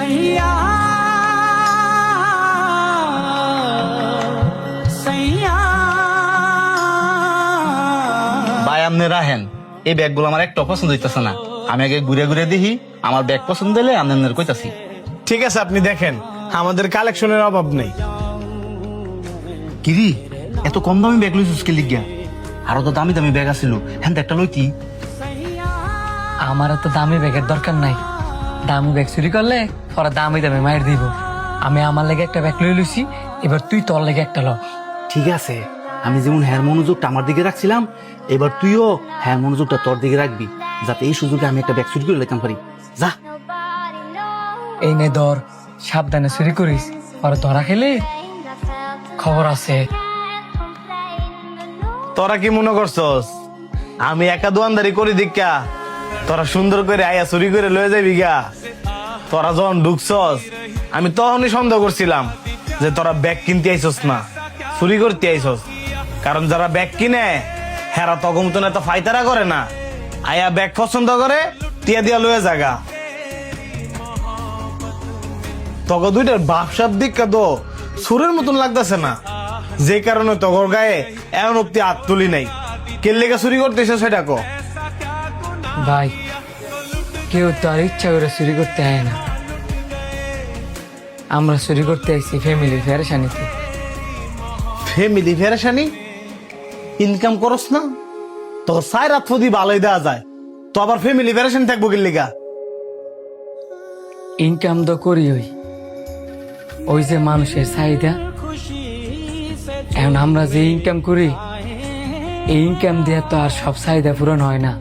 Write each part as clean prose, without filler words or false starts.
सैया सैया ভাই আপনি রাহেন, এই ব্যাগগুলো আমার একটা পছন্দ হইতেছে না। আমি আগে ঘুরে ঘুরে দেখি, আমার ব্যাগ পছন্দ হলে আমি আপনার কইতাছি। ঠিক আছে, আপনি দেখেন, আমাদের কালেকশনের অভাব নেই। কিরি এত কম দামি ব্যাগ লইছিস কে লিগা? আরো তো দামি দামি ব্যাগ আছিল, হ্যাঁ একটা লইতি। আমার তো দামি ব্যাগের দরকার নাই। দামি ব্যাগ চুরি করলে ওরা দামি দামি মায়ের দিব। আমি আমার লেগে একটা ব্যাগ লই লইছি, এবার তুই তোর লেগে একটা ল। ঠিক আছে, আমি যেমন হ্যার মনোযোগটা আমার দিকে রাখছিলাম, এবার তুইও হ্যাঁ মনোযোগটা তোর দিকে রাখবি, যাতে এই সুযোগে আমি একটা ব্যাগ চুরি করে লেখাম পারি। যা এই নে ধর, সাবধানে চুরি করিস, ওরা ধরা খেলে খবর আছে। তোরা কি মনে করছস আমি একা দোয়ানদারি করি দীক্ষা তোরা সুন্দর করে আয়া চুরি করে লয়ে যাবি গা? তোরা যখন ঢুকছস আমি তখনই সন্দেহ করছিলাম যে তোরা ব্যাগ কিনতে আইছস না, চুরি করতে আইছস। কারণ যারা ব্যাগ কিনে হেরা তখন মতন এত ফাইতারা করে না, আয়া ব্যাগ পছন্দ করে টিয়া দিয়া লয়ে জাগা। তখন দুইটার বাপসার দীক্ষা তো সুরের মতন লাগতেছে না, যে কারণে তগর গায়ে এমন অব্দি হাত তুলি নাই। কে লেগে চুরি করতেছে সেটা কো। ভাই, কেউ তো আর ইচ্ছা করে চুরি করতে হয় না। আমরা চুরি করতে আইছি ফ্যামিলির ফেরেশানিতে। ফ্যামিলি ফেরেশানি? ইনকাম করস না তো সাই রাত ফদি ভালোই দেওয়া যায়, তো আবার ফ্যামিলি ফেরেশানি থাকবো কি লেগা? ইনকাম তো করি ওই যে মানুষের চাহিদা। এখন আমরা যে ইনকাম করি, এই ইনকাম দিয়ে তো আর সব চাহিদা পূরণ হয় না।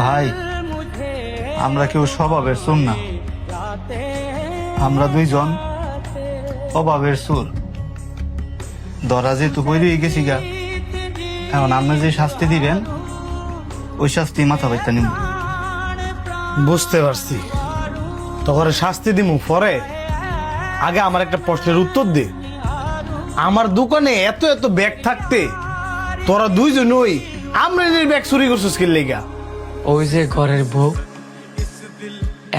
ভাই, আমরা কেউ স্বভাবের চোর না, আমরা দুইজন অভাবের চোর। ধরা যেহেতু বইরে গেছি গা, এখন আপনি যে শাস্তি দিবেন ওই শাস্তি মাথা বাইতে নিব। বুঝতে পারছি, তখন শাস্তি দিমু পরে। আগে আমার একটা প্রশ্নের উত্তর দে। আমার দোকানে এত এত ব্যাগ থাকতে তোরা দুইজন ওই আমরানির ব্যাগ চুরি করছিস কি লেগা? ওই যে ঘরের বউ,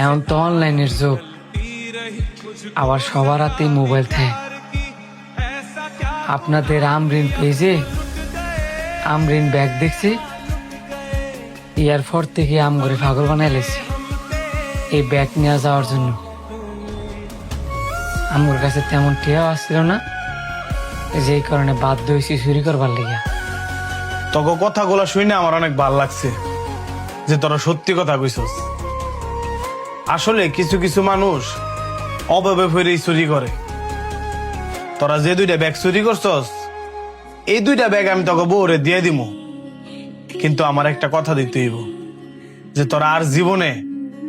এখন তো অনলাইনের যুগ, আবার সবার হাতে মোবাইল থাকে। আপনাদের আমরিন পেজে আমরিন ব্যাগ দেখছি, এয়ারপোর্ট থেকে আম করে পাগল বানাই লেছি এই ব্যাগ নিয়ে যাওয়ার জন্য। আমার কাছে তেমন টেয়াও আসছিল না, যেই কারণে বাধ্য হয়েছি চুরি করবার লেগে। তখন কথাগুলো শুনে আমার অনেক ভাল লাগছে যে তোরা সত্যি কথা কইছস। আসলে কিছু কিছু মানুষ অভাবে ফিরেই চুরি করে। তোরা যে দুইটা ব্যাগ চুরি করছস, এই দুইটা ব্যাগ আমি তোকে বউরে দিয়ে দিমু, কিন্তু আমার একটা কথা দিতে হইব যে তোরা আর জীবনে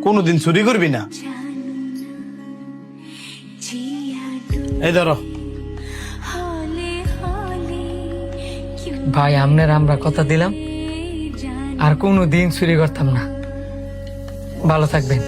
কোনোদিন চুরি করবি না। এই ধরো। ভাই, আমরা কথা দিলাম আর কোনো দিন চুরি করতাম না। ভালো থাকবেন।